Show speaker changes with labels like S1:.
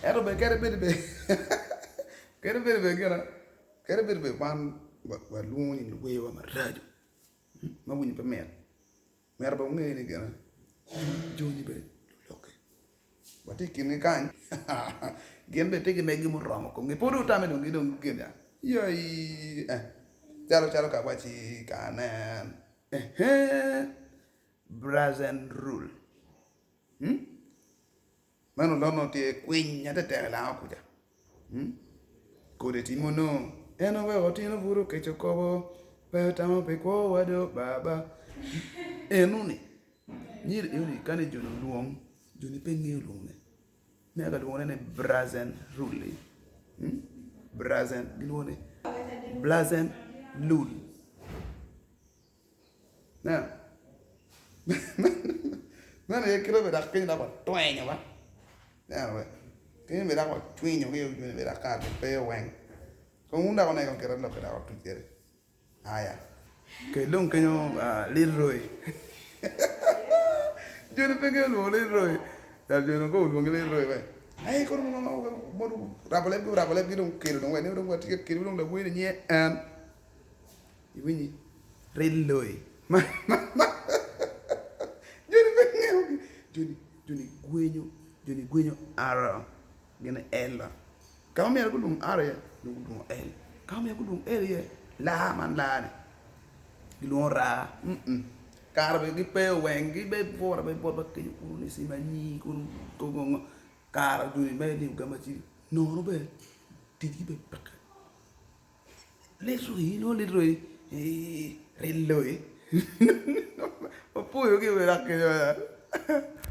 S1: Ero be kere be be. Kere be kera. Kere be pan wa luon ni we wa maraju. Ma wuni pe mer. Mer ba ngi ni kera. Jooni be loke. Wati kini kan. Gen be tege megi mo romo ko ngi podo tame do ngi do ngi ya. Yoi chalo ka wachi kanen. Brazen rule. Mano lono tie queen ya te la kuja. Kode timono. Eno we otino buru ke chokobo. Pe tamo pe ko wado baba. Enuni. Nyiri yoni kane jono luong. Joni pe ngi luong ne. Ne aga luong ne brazen rule. Brazen luong ne. Blazen lul. Now. Mana ya kira bedak kini dapat tuanya ba. Ya we. Kini bedak wa tuanya we yo bedak ka pe weng. Ko unda ko na ko kira lo bedak tu jere. Aya. Ke long kenyo liroi. Jone pege lo liroi. Ya jone ko lo liroi we. Ai ko no mo rabale bi dong kiro dong we ne dong wa tiket kiro dong la we ni an. Iwini reloi. Jooni guenyo ara gena ella. Kama me ko dum ara ya, dum el. Kama me ko dum el ye la man la ne. Gilon ra. Kar be gi pe weng gi be bora be bora ke ku ni si ma ni ku ko go kar jooni be ni gama ci no be tigi be pak. Le sui no le roi reloi. Oppure che verrà che